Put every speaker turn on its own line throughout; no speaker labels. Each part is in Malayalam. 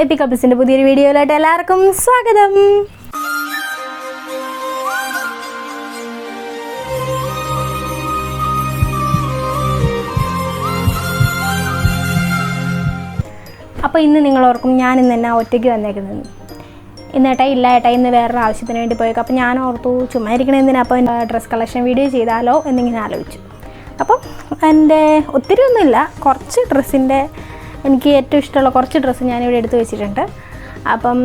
എപ്പിക് കപ്പിൾസിൻ്റെ പുതിയൊരു വീഡിയോയിലോട്ട് എല്ലാവർക്കും സ്വാഗതം. അപ്പോൾ ഇന്ന് നിങ്ങളോർക്കും ഞാൻ ഇന്ന് എന്നാ ഒറ്റയ്ക്ക് വന്നേക്കുന്നത്. ഇന്നേട്ടാ ഇല്ല ഏട്ടാ ഇന്ന് വേറൊരു ആവശ്യത്തിന് വേണ്ടി പോയേക്കും. അപ്പോൾ ഞാൻ ഓർത്തു ചുമ്മാ ഇരിക്കണ എന്തിനാ അപ്പോൾ ഡ്രസ്സ് കളക്ഷൻ വീഡിയോ ചെയ്താലോ എന്നിങ്ങനെ ആലോചിച്ചു. അപ്പം എൻ്റെ ഒത്തിരി ഒന്നുമില്ല, കുറച്ച് ഡ്രസ്സിൻ്റെ എനിക്ക് ഏറ്റവും ഇഷ്ടമുള്ള കുറച്ച് ഡ്രസ്സ് ഞാനിവിടെ എടുത്ത് വെച്ചിട്ടുണ്ട്. അപ്പം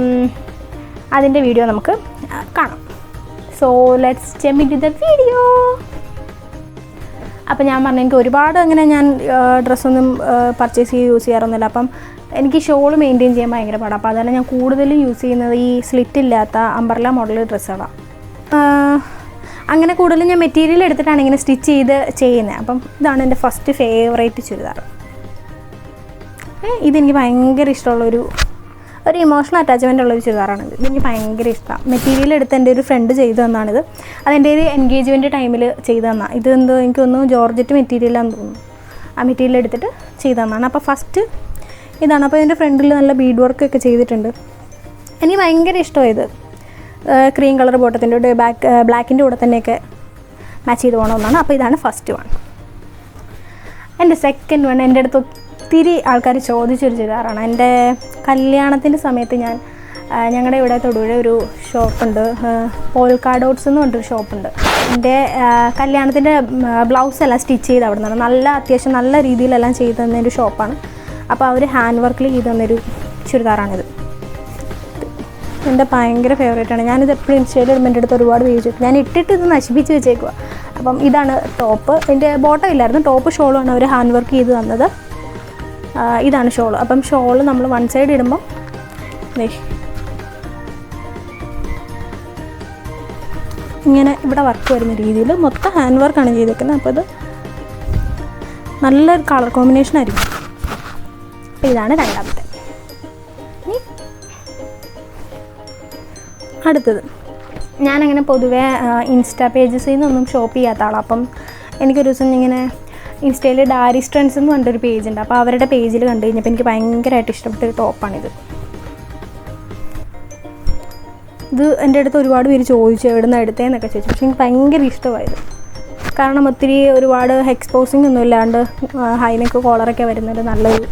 അതിൻ്റെ വീഡിയോ നമുക്ക് കാണാം. So let's jump into the video. അപ്പം ഞാൻ പറഞ്ഞു എനിക്ക് ഒരുപാട് അങ്ങനെ ഞാൻ ഡ്രസ്സൊന്നും പർച്ചേസ് ചെയ്ത് യൂസ് ചെയ്യാറൊന്നുമില്ല. അപ്പം എനിക്ക് ഷോൾ മെയിൻറ്റെയിൻ ചെയ്യാൻ ഭയങ്കര പാടാണ്. അപ്പോൾ അതെല്ലാം ഞാൻ കൂടുതലും യൂസ് ചെയ്യുന്നത് ഈ സ്ലിറ്റ് ഇല്ലാത്ത അംബ്രല്ല മോഡൽ ഡ്രസ്സുകളാണ്. അങ്ങനെ കൂടുതലും ഞാൻ മെറ്റീരിയൽ എടുത്തിട്ടാണ് ഇങ്ങനെ സ്റ്റിച്ച് ചെയ്ത് ചെയ്യുന്നത്. അപ്പം ഇതാണ് എൻ്റെ ഫസ്റ്റ് ഫേവറേറ്റ് ചുരിദാർ. ഇതെനിക്ക് ഭയങ്കര ഇഷ്ടമുള്ളൊരു ഇമോഷണൽ അറ്റാച്ച്മെൻ്റ് ഉള്ളൊരു ചുരിദാറാണിത്. ഇതെനിക്ക് ഭയങ്കര ഇഷ്ടമാണ്. മെറ്റീരിയൽ എടുത്ത് എൻ്റെ ഒരു ഫ്രണ്ട് ചെയ്തു തന്നാണിത്. അതെൻ്റെ ഒരു എൻഗേജ്മെൻറ്റ് ടൈമിൽ ചെയ്തു തന്നാണ്. ഇതെന്തോ എനിക്കൊന്നും ജോർജറ്റ് മെറ്റീരിയലാണെന്ന് തോന്നുന്നു. ആ മെറ്റീരിയൽ എടുത്തിട്ട് ചെയ്തു തന്നാണ്. അപ്പോൾ ഫസ്റ്റ് ഇതാണ്. അപ്പോൾ എൻ്റെ ഫ്രണ്ടിൽ നല്ല ബീഡ് വർക്കൊക്കെ ചെയ്തിട്ടുണ്ട്. എനിക്ക് ഭയങ്കര ഇഷ്ടമായത് ക്രീം കളർ ബോട്ടത്തിൻ്റെ കൂടെ ബ്ലാക്കിൻ്റെ കൂടെ തന്നെയൊക്കെ മാച്ച് ചെയ്ത് പോകണമെന്നാണ്. അപ്പോൾ ഇതാണ് ഫസ്റ്റ് വൺ. എൻ്റെ സെക്കൻഡ് വൺ എൻ്റെ അടുത്ത് ഒത്തിരി ആൾക്കാർ ചോദിച്ചൊരു ചുരിദാറാണ്. എൻ്റെ കല്യാണത്തിൻ്റെ സമയത്ത് ഞങ്ങളുടെ ഇവിടെ തൊടുപുഴ ഒരു ഷോപ്പുണ്ട്, പോൾക്കാ ഡോട്ട്സ് എന്ന് പറഞ്ഞൊരു ഷോപ്പുണ്ട്. എൻ്റെ കല്യാണത്തിൻ്റെ ബ്ലൗസ് എല്ലാം സ്റ്റിച്ച് ചെയ്ത് അവിടെ നിന്നാണ്. അത്യാവശ്യം നല്ല രീതിയിലെല്ലാം ചെയ്ത് തന്നൊരു ഷോപ്പാണ്. അപ്പോൾ അവർ ഹാൻഡ് വർക്കിൽ ചെയ്ത് തന്നൊരു ചുരിദാറാണിത്. എൻ്റെ ഭയങ്കര ഫേവറേറ്റാണ്. ഞാനിത് എപ്പോഴും ഇൻസ്റ്റയിൽ ഇടുമ്പോൾ എൻ്റെ അടുത്ത് ഒരുപാട് വീഡിയോ ഞാൻ ഇട്ടിട്ട് ഇത് നശിപ്പിച്ച് വെച്ചേക്കുക. അപ്പം ഇതാണ് ടോപ്പ്. എൻ്റെ ബോട്ടം ഇല്ലായിരുന്നു, ടോപ്പ് ഷോളുമാണ് അവർ ഹാൻഡ് വർക്ക് ചെയ്ത് തന്നത്. ഇതാണ് ഷോള്. അപ്പം ഷോള് നമ്മൾ വൺ സൈഡ് ഇടുമ്പം ഇങ്ങനെ ഇവിടെ വർക്ക് വരുന്ന രീതിയിൽ മൊത്തം ഹാൻഡ് വർക്കാണ് ചെയ്തേക്കുന്നത്. അപ്പോൾ ഇത് നല്ലൊരു കളർ കോമ്പിനേഷൻ ആയിരിക്കും. അപ്പോൾ ഇതാണ് രണ്ടാമത്തെ. അടുത്തത് ഞാനങ്ങനെ പൊതുവേ ഇൻസ്റ്റാ പേജസിൽ നിന്നൊന്നും ഷോപ്പ് ചെയ്യാത്ത ആളാണ്. അപ്പം എനിക്കൊരു ദിവസം ഇങ്ങനെ ഇൻസ്റ്റയിൽ ഡാരിസ് ട്രെൻഡ്സ് എന്ന് പറഞ്ഞൊരു പേജുണ്ട്. അപ്പോൾ അവരുടെ പേജിൽ കണ്ടു കഴിഞ്ഞപ്പോൾ എനിക്ക് ഭയങ്കരമായിട്ട് ഇഷ്ടപ്പെട്ടൊരു ടോപ്പാണിത്. ഇത് എൻ്റെ അടുത്ത് ഒരുപാട് പേര് ചോദിച്ചു എവിടെ നിന്ന് എടുത്തതെന്നൊക്കെ ചോദിച്ചു. പക്ഷേ എനിക്ക് ഭയങ്കര ഇഷ്ടമായത്. കാരണം ഒത്തിരി ഒരുപാട് എക്സ്പോസിങ് ഒന്നും ഇല്ലാണ്ട് ഹൈനെക്ക് കോളറൊക്കെ വരുന്നൊരു നല്ലൊരു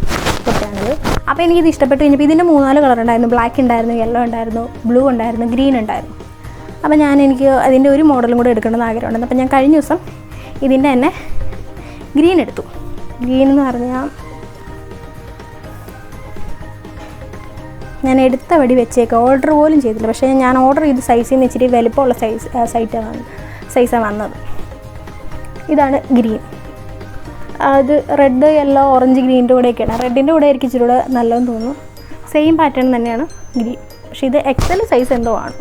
കുർത്തയാണിത്. അപ്പോൾ എനിക്കിത് ഇഷ്ടപ്പെട്ടു കഴിഞ്ഞപ്പോൾ ഇതിൻ്റെ 3-4 കളർ ഉണ്ടായിരുന്നു. ബ്ലാക്ക് ഉണ്ടായിരുന്നു, യെല്ലോ ഉണ്ടായിരുന്നു, ബ്ലൂ ഉണ്ടായിരുന്നു, ഗ്രീൻ ഉണ്ടായിരുന്നു. അപ്പോൾ എനിക്ക് അതിൻ്റെ ഒരു മോഡലും കൂടെ എടുക്കണമെന്ന് ആഗ്രഹമുണ്ടായിരുന്നു. അപ്പോൾ ഞാൻ കഴിഞ്ഞ ദിവസം ഇതിൻ്റെ തന്നെ ഗ്രീൻ എടുത്തു. ഗ്രീൻ എന്ന് പറഞ്ഞാൽ ഞാൻ എടുത്ത വടി വെച്ചേക്കാം, ഓർഡർ പോലും ചെയ്തില്ല. പക്ഷേ ഞാൻ ഓർഡർ ചെയ്ത് സൈസിൽ നിന്ന് ഇച്ചിരി വലുപ്പമുള്ള സൈസാണ് വന്നത്. ഇതാണ് ഗ്രീൻ. അത് റെഡ്, യെല്ലോ, ഓറഞ്ച്, ഗ്രീനിൻ്റെ കൂടെയൊക്കെയാണ്. റെഡിൻ്റെ കൂടെ ആയിരിക്കും ഇച്ചിരി കൂടെ നല്ലതെന്ന് തോന്നുന്നു. സെയിം പാറ്റേൺ തന്നെയാണ് ഗ്രീൻ. പക്ഷേ ഇത് എക്സൽ സൈസ് എന്തോ ആണ്.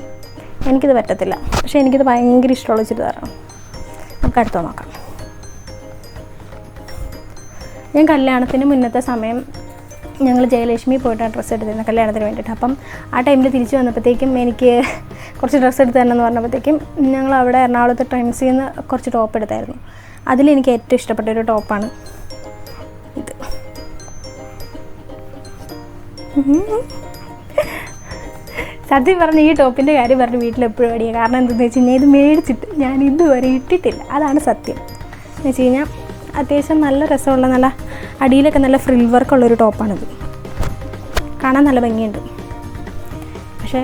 എനിക്കിത് പറ്റത്തില്ല. പക്ഷേ എനിക്കിത് ഭയങ്കര ഇഷ്ടമുള്ള ചുരിദാറാണ്. നമുക്ക് അടുത്ത നോക്കാം. ഞാൻ കല്യാണത്തിന് മുന്നത്തെ സമയം ഞങ്ങൾ ജയലക്ഷ്മി പോയിട്ടാണ് ഡ്രസ്സ് എടുത്തിരുന്നത് കല്യാണത്തിന് വേണ്ടിയിട്ട്. അപ്പം ആ ടൈമിൽ തിരിച്ച് വന്നപ്പോഴത്തേക്കും എനിക്ക് കുറച്ച് ഡ്രസ്സ് എടുത്ത് തരണമെന്ന് പറഞ്ഞപ്പോഴത്തേക്കും ഞങ്ങൾ അവിടെ എറണാകുളത്ത് ട്രെൻഡ്സിൽ നിന്ന് കുറച്ച് ടോപ്പ് എടുത്തായിരുന്നു. അതിലെനിക്ക് ഏറ്റവും ഇഷ്ടപ്പെട്ടൊരു ടോപ്പാണ് ഇത്. സത്യം പറഞ്ഞ് ഈ ടോപ്പിൻ്റെ കാര്യം പറഞ്ഞ് വീട്ടിലെപ്പോഴും അടിയാണ്. കാരണം എന്താണെന്ന് വെച്ച് കഴിഞ്ഞാൽ ഇത് മേടിച്ചിട്ട് ഞാൻ ഇതുവരെ ഇട്ടിട്ടില്ല. അതാണ് സത്യം. എന്ന് വെച്ച് കഴിഞ്ഞാൽ അത്യാവശ്യം നല്ല രസമുള്ള നല്ല അടിയിലൊക്കെ നല്ല ഫ്രിൽ വർക്കുള്ളൊരു ടോപ്പാണിത്. കാണാൻ നല്ല ഭംഗിയുണ്ട്. പക്ഷേ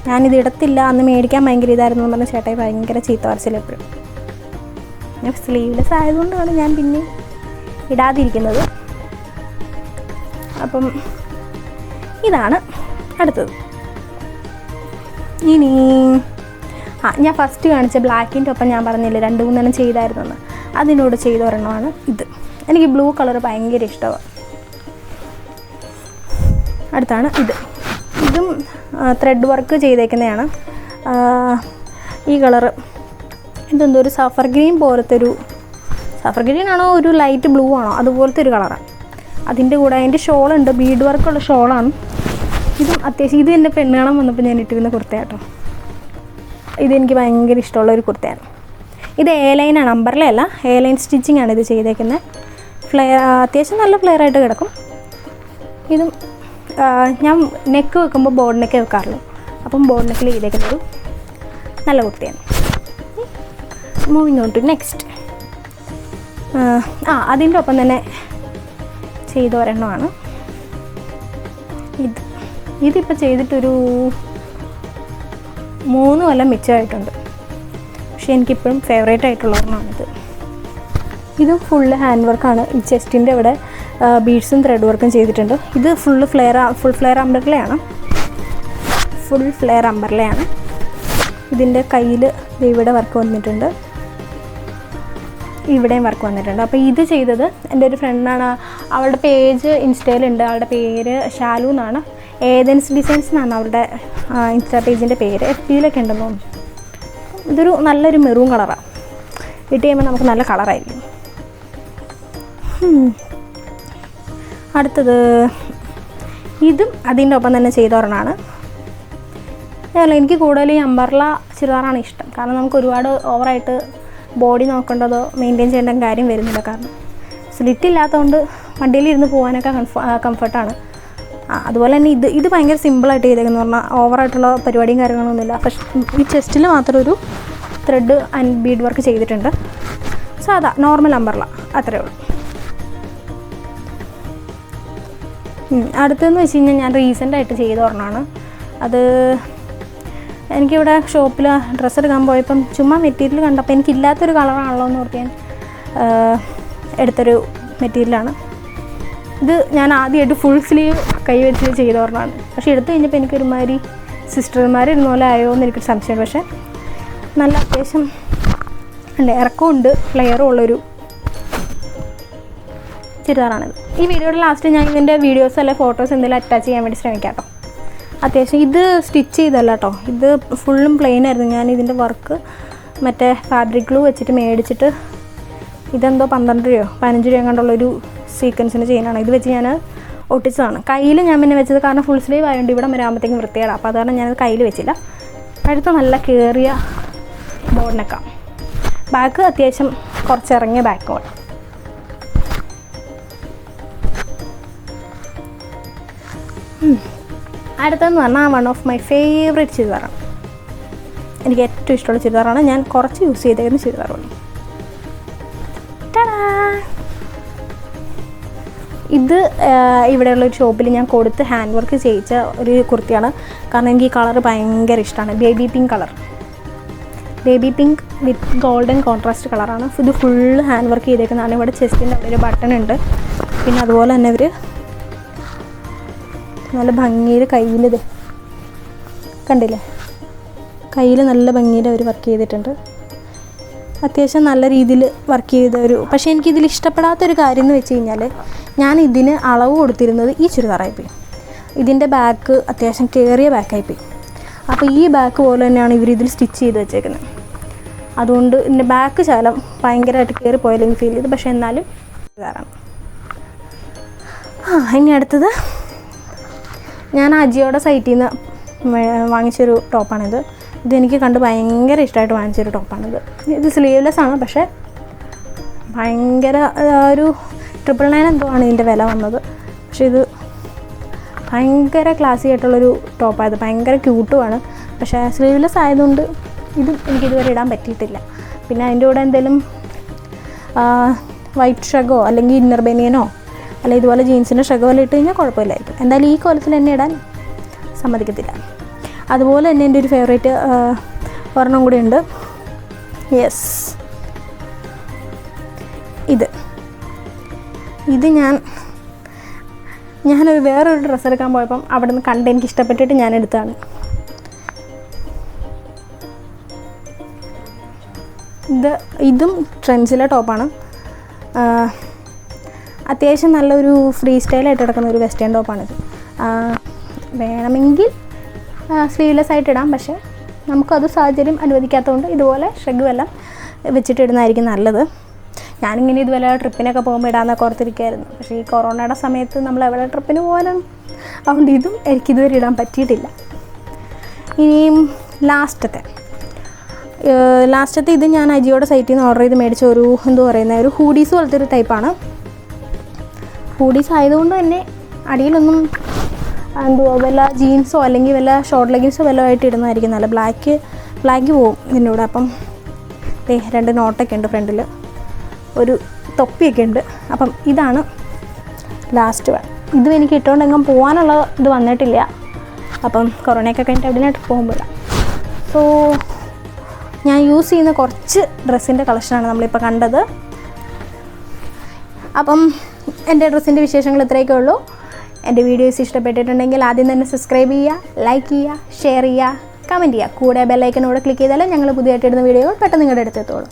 ഞാനിത് ഇടത്തില്ല, അന്ന് മേടിക്കാൻ ഭയങ്കര ഇതായിരുന്നു എന്ന് പറഞ്ഞ ചേട്ടായി ഭയങ്കര ചീത്ത പറച്ചിൽ എപ്പോഴും. ഞാൻ സ്ലീവ്ലെസ് ആയതുകൊണ്ടാണ് ഞാൻ പിന്നെ ഇടാതിരിക്കുന്നത്. അപ്പം ഇതാണ് അടുത്തത്. ഇനി ഞാൻ ഫസ്റ്റ് കാണിച്ച ബ്ലാക്കിൻ്റെ ഒപ്പം ഞാൻ പറഞ്ഞില്ലേ 2-3 ചെയ്തായിരുന്നെന്ന്, അതിനോട് ചെയ്ത ഒരെണ്ണമാണ് ഇത്. എനിക്ക് ബ്ലൂ കളർ ഭയങ്കര ഇഷ്ടമാണ്. അടുത്താണ് ഇതും ത്രെഡ് വർക്ക് ചെയ്തേക്കുന്നതാണ്. ഈ കളറ് ഇതെന്തോ ഒരു സഫർ ഗ്രീൻ പോലത്തെ സഫർ ഗ്രീൻ ആണോ ഒരു ലൈറ്റ് ബ്ലൂ ആണോ അതുപോലത്തെ ഒരു കളറാണ്. അതിൻ്റെ കൂടെ അതിൻ്റെ ഷോളുണ്ട്, ബീഡ് വർക്കുള്ള ഷോളാണ്. ഇതും അത്യാവശ്യം ഇത് എൻ്റെ പെണ്ണുകാണാൻ വന്നപ്പോൾ ഞാൻ ഇട്ടിരുന്ന കുർത്തയാട്ടോ. ഇതെനിക്ക് ഭയങ്കര ഇഷ്ടമുള്ളൊരു കുർത്തയാണ്. ഇത് ലൈനാണ്, അമ്പർലയല്ല, ലൈൻ സ്റ്റിച്ചിങ് ആണ് ഇത് ചെയ്തേക്കുന്നത്. ഫ്ലെയർ അത്യാവശ്യം നല്ല ഫ്ലെയർ ആയിട്ട് കിടക്കും. ഇതും ഞാൻ നെക്ക് വെക്കുമ്പോൾ ബോർഡ് നെക്കേ വെക്കാറുള്ളൂ. അപ്പം ബോർഡ് നെക്കിൽ ചെയ്തേക്കുന്നൊരു നല്ല കുർത്തിയാണ്. Moving on to next. അതിൻ്റെ ഒപ്പം തന്നെ ചെയ്ത ഒരെണ്ണമാണ് ഇതിപ്പോൾ ചെയ്തിട്ടൊരു 3 കൊല്ലം മിച്ചമായിട്ടുണ്ട്. പക്ഷേ എനിക്കിപ്പോഴും ഫേവറേറ്റ് ആയിട്ടുള്ള ഒരെണ്ണമാണിത്. ഇതും ഫുള്ള് ഹാൻഡ് വർക്കാണ്. ഈ ചെസ്റ്റിൻ്റെ ഇവിടെ ബീഡ്സും ത്രെഡ് വർക്കും ചെയ്തിട്ടുണ്ട്. ഇത് ഫുൾ ഫ്ലെയർ അംബ്രല്ലയാണ്. ഇതിൻ്റെ കയ്യിൽ ഇവിടെ വർക്ക് വന്നിട്ടുണ്ട്, ഇവിടെയും വർക്ക് വന്നിട്ടുണ്ട്. അപ്പോൾ ഇത് ചെയ്തത് എൻ്റെ ഒരു ഫ്രണ്ടാണ്. അവളുടെ പേജ് ഇൻസ്റ്റയിലുണ്ട്. അവളുടെ പേര് ഷാലു എന്നാണ്. ഏതൻസ് ഡിസൈൻസ് എന്നാണ് അവളുടെ ഇൻസ്റ്റാ പേജിൻ്റെ പേര്. FB-യിലൊക്കെ ഉണ്ടെന്ന് തോന്നുന്നു. ഇതൊരു നല്ലൊരു മെറൂൺ കളറാണ്. ഇട്ട് കഴിയുമ്പോൾ നമുക്ക് നല്ല കളറായിരിക്കും. അടുത്തത് ഇതും അതിൻ്റെ ഒപ്പം തന്നെ ചെയ്ത ഒരെണ്ണമാണ്. അതല്ല, എനിക്ക് കൂടുതൽ ഈ അംബർല ചുരിദാറാണ് ഇഷ്ടം. കാരണം നമുക്ക് ഒരുപാട് ഓവറായിട്ട് ബോഡി നോക്കേണ്ടതോ മെയിൻറ്റെയിൻ ചെയ്യേണ്ട കാര്യം വരുന്നില്ല. കാരണം സ്ലിറ്റ് ഇല്ലാത്തതുകൊണ്ട് വണ്ടിയിലിരുന്ന് പോകാനൊക്കെ കംഫർട്ടാണ്. അതുപോലെ തന്നെ ഇത് ഭയങ്കര സിമ്പിളായിട്ട് ചെയ്തേക്കെന്ന് പറഞ്ഞാൽ ഓവറായിട്ടുള്ള പരിപാടിയും കാര്യങ്ങളൊന്നുമില്ല. പക്ഷേ ഈ ചെസ്റ്റിൽ മാത്രം ഒരു ത്രെഡ് ആൻഡ് ബീഡ് വർക്ക് ചെയ്തിട്ടുണ്ട്. സാധാ നോർമൽ അംബർല, അത്രയേ ഉള്ളൂ. അടുത്തതെന്ന് വെച്ച് കഴിഞ്ഞാൽ ഞാൻ റീസെൻ്റായിട്ട് ചെയ്ത ഒരെണ്ണമാണ്. അത് എനിക്കിവിടെ ഷോപ്പിൽ ഡ്രസ്സ് എടുക്കാൻ പോയപ്പം ചുമ്മാ മെറ്റീരിയൽ കണ്ടപ്പോൾ എനിക്കില്ലാത്തൊരു കളറാണല്ലോ എന്ന് ഓർത്ത് ഞാൻ എടുത്തൊരു മെറ്റീരിയലാണ്. ഇത് ഞാൻ ആദ്യമായിട്ട് ഫുൾ സ്ലീവ് കൈ വെച്ച് ചെയ്ത ഒരെണ്ണമാണ്. പക്ഷേ എടുത്തു കഴിഞ്ഞപ്പോൾ എനിക്കൊരുമാതിരി സിസ്റ്റർമാരിരുന്ന പോലെ ആയോ എന്ന് എനിക്കൊരു സംശയം. പക്ഷേ നല്ല അത്യാവശ്യം ഇറക്കമുണ്ട്, ഫ്ലെയറും ഉള്ളൊരു ചുരിദാറാണിത്. ഈ വീഡിയോയുടെ ലാസ്റ്റ് ഞാൻ ഇതിൻ്റെ വീഡിയോസ് അല്ലെ ഫോട്ടോസ് എന്തെങ്കിലും അറ്റാച്ച് ചെയ്യാൻ വേണ്ടി ശ്രമിക്കാം കേട്ടോ. അത്യാവശ്യം ഇത് സ്റ്റിച്ച് ചെയ്തല്ല കേട്ടോ, ഇത് ഫുള്ളും പ്ലെയിൻ ആയിരുന്നു. ഞാൻ ഇതിൻ്റെ വർക്ക് മറ്റേ ഫാബ്രിക് ഗ്ലൂ വെച്ചിട്ട് മേടിച്ചിട്ട് ഇതെന്തോ 12 രൂപയോ 15 രൂപയോ കണ്ടുള്ളൊരു സീക്വൻസിന് ചെയ്യാനാണ്. ഇത് വെച്ച് ഞാൻ ഒട്ടിച്ചതാണ്. കയ്യിൽ ഞാൻ പിന്നെ വെച്ചത് കാരണം ഫുൾ സ്ലീവ് ആയതുകൊണ്ട് ഇവിടെ വരാകുമ്പോഴത്തേക്കും വൃത്തികേടാണ്. അപ്പോൾ അത് കാരണം ഞാനത് കയ്യിൽ വെച്ചില്ല. അടുത്ത നല്ല കയറിയ ബോർഡ് നെക്കാണ്. ബാക്ക് അത്യാവശ്യം കുറച്ചിറങ്ങിയ ബാക്കോട്. അടുത്തതെന്ന് പറഞ്ഞാൽ വൺ ഓഫ് മൈ ഫേവറേറ്റ് ചുരിദാറാണ്. എനിക്ക് ഏറ്റവും ഇഷ്ടമുള്ള ചുരിദാറാണ്. ഞാൻ കുറച്ച് യൂസ് ചെയ്തേക്കുന്ന ചുരിദാറാണ്. ഇത് ഇവിടെയുള്ളൊരു ഷോപ്പിൽ ഞാൻ കൊടുത്ത് ഹാൻഡ് വർക്ക് ചെയ്യിച്ച ഒരു കുർത്തിയാണ്. കാരണം എനിക്ക് ഈ കളർ ഭയങ്കര ഇഷ്ടമാണ്. Baby pink colour, baby pink വിത്ത് ഗോൾഡൻ കോൺട്രാസ്റ്റ് കളറാണ്. ഇത് ഫുള്ള് ഹാൻഡ് വർക്ക് ചെയ്തേക്കുന്നതാണ്. ഇവിടെ ചെസ്റ്റിൻ്റെ അവിടെ ഒരു ബട്ടൺ ഉണ്ട്. പിന്നെ അതുപോലെ തന്നെ ഇവർ നല്ല ഭംഗിയിൽ കയ്യിൽ കണ്ടില്ലേ, കയ്യിൽ നല്ല ഭംഗിയിൽ അവർ വർക്ക് ചെയ്തിട്ടുണ്ട്. അത്യാവശ്യം നല്ല രീതിയിൽ വർക്ക് ചെയ്ത പക്ഷേ എനിക്കിതിൽ ഇഷ്ടപ്പെടാത്തൊരു കാര്യം എന്ന് വെച്ച് കഴിഞ്ഞാൽ ഞാൻ ഇതിന് അളവ് കൊടുത്തിരുന്നത് ഈ ചുരിദാറായിപ്പോയി. ഇതിൻ്റെ ബാക്ക് അത്യാവശ്യം കയറിയ ബാക്കായിപ്പോയി. അപ്പോൾ ഈ ബാക്ക് പോലെ തന്നെയാണ് ഇവരിതിൽ സ്റ്റിച്ച് ചെയ്ത് വെച്ചേക്കുന്നത്. അതുകൊണ്ട് ഇതിൻ്റെ ബാക്ക് ശകലം ഭയങ്കരമായിട്ട് കയറി പോയാലും ഫീൽ ചെയ്തു. പക്ഷേ എന്നാലും ചുരിദാറാണ്. ഇനി അടുത്തത് ഞാൻ അജിയോയുടെ സൈറ്റിൽ നിന്ന് വാങ്ങിച്ചൊരു ടോപ്പാണിത്. ഇതെനിക്ക് കണ്ട് ഭയങ്കര ഇഷ്ടമായിട്ട് വാങ്ങിച്ചൊരു ടോപ്പാണിത്. ഇത് സ്ലീവ്ലെസ് ആണ്. പക്ഷേ ഭയങ്കര ഒരു 999 എന്തോ ആണ് ഇതിൻ്റെ വില വന്നത്. പക്ഷേ ഇത് ഭയങ്കര ക്ലാസി ആയിട്ടുള്ളൊരു ടോപ്പായത്. ഭയങ്കര ക്യൂട്ടുമാണ്. പക്ഷേ സ്ലീവ്ലെസ് ആയതുകൊണ്ട് എനിക്കിതുവരെ ഇടാൻ പറ്റിയിട്ടില്ല. പിന്നെ അതിൻ്റെ കൂടെ എന്തെങ്കിലും വൈറ്റ് ഷഗോ അല്ലെങ്കിൽ ഇന്നർ ബനിയനോ അല്ലെങ്കിൽ ഇതുപോലെ ജീൻസിൻ്റെ ഷഗോ എല്ലാം ഇട്ട് കഴിഞ്ഞാൽ കുഴപ്പമില്ലായിരിക്കും. എന്തായാലും ഈ കോലത്തിൽ എന്നെ ഇടാൻ സമ്മതിക്കത്തില്ല. അതുപോലെ തന്നെ എൻ്റെ ഒരു ഫേവറേറ്റ് ഒരെണ്ണം കൂടി ഉണ്ട്. യെസ്, ഇത് ഞാനൊരു വേറൊരു ഡ്രസ്സ് എടുക്കാൻ പോയപ്പം അവിടെ നിന്ന് കണ്ട് എനിക്ക് ഇഷ്ടപ്പെട്ടിട്ട് ഞാൻ എടുത്തതാണ്. ഇതും ട്രെൻഡ്സിലെ ടോപ്പാണ്. അത്യാവശ്യം നല്ലൊരു ഫ്രീ സ്റ്റൈലായിട്ട് കിടക്കുന്ന ഒരു വെസ്റ്റേൺ ടോപ്പാണിത്. വേണമെങ്കിൽ സ്ലീവ്ലെസ് ആയിട്ട് ഇടാം. പക്ഷേ നമുക്കത് സാഹചര്യം അനുവദിക്കാത്തതുകൊണ്ട് ഇതുപോലെ ഷെഗ് എല്ലാം വെച്ചിട്ട് ഇടുന്നതായിരിക്കും നല്ലത്. ഞാനിങ്ങനെ ഇതുപോലെ ട്രിപ്പിനൊക്കെ പോകുമ്പോൾ ഇടാമെന്നൊക്കെ ഓർത്തിരിക്കുകയായിരുന്നു. പക്ഷേ ഈ കൊറോണയുടെ സമയത്ത് നമ്മൾ എവിടെ ട്രിപ്പിന് പോകാനും, അതുകൊണ്ട് ഇതും എനിക്കിതുവരെ ഇടാൻ പറ്റിയിട്ടില്ല. ഇനിയും ലാസ്റ്റത്തെ ഇത് ഞാൻ അജിയോയുടെ സൈറ്റിൽ നിന്ന് ഓർഡർ ചെയ്ത് മേടിച്ച ഒരു ഹൂഡീസ് പോലത്തെ ഒരു ടൈപ്പാണ്. ഹൂഡീസ് ആയതുകൊണ്ട് തന്നെ അടിയിലൊന്നും എന്തുവാ വല്ല ജീൻസോ അല്ലെങ്കിൽ വല്ല ഷോർട്ട് ലെഗിൻസോ വല്ലതും ആയിട്ട് ഇടുന്നതായിരിക്കും നല്ല. ബ്ലാക്ക് പോവും ഇതിൻ്റെ കൂടെ. അപ്പം 2 നോട്ടൊക്കെ ഉണ്ട് ഫ്രണ്ടിൽ, ഒരു തൊപ്പിയൊക്കെ ഉണ്ട്. അപ്പം ഇതാണ് ലാസ്റ്റ് വൺ. ഇതും എനിക്ക് ഇട്ടുകൊണ്ടെങ്കിലും പോകാനുള്ള ഇത് വന്നിട്ടില്ല. അപ്പം കൊറോണയൊക്കെ കഴിഞ്ഞിട്ട് എവിടെയായിട്ട് പോകുമ്പോഴാണ്. സോ ഞാൻ യൂസ് ചെയ്യുന്ന കുറച്ച് ഡ്രസ്സിൻ്റെ കളക്ഷനാണ് നമ്മളിപ്പോൾ കണ്ടത്. അപ്പം എൻ്റെ ഡ്രസ്സിൻ്റെ വിശേഷങ്ങൾ ഇത്രയൊക്കെ ഉള്ളൂ. എൻ്റെ വീഡിയോസ് ഇഷ്ടപ്പെട്ടിട്ടുണ്ടെങ്കിൽ ആദ്യം തന്നെ സബ്സ്ക്രൈബ് ചെയ്യുക, ലൈക്ക് ചെയ്യുക, ഷെയർ ചെയ്യുക, കമൻറ്റ് ചെയ്യുക. കൂടെ ബെല്ലൈക്കനോട് ക്ലിക്ക് ചെയ്താൽ ഞങ്ങൾ പുതിയതായിട്ട് ഇടുന്ന വീഡിയോകൾ പെട്ടെന്ന് നിങ്ങളുടെ അടുത്തെത്തുള്ളൂ.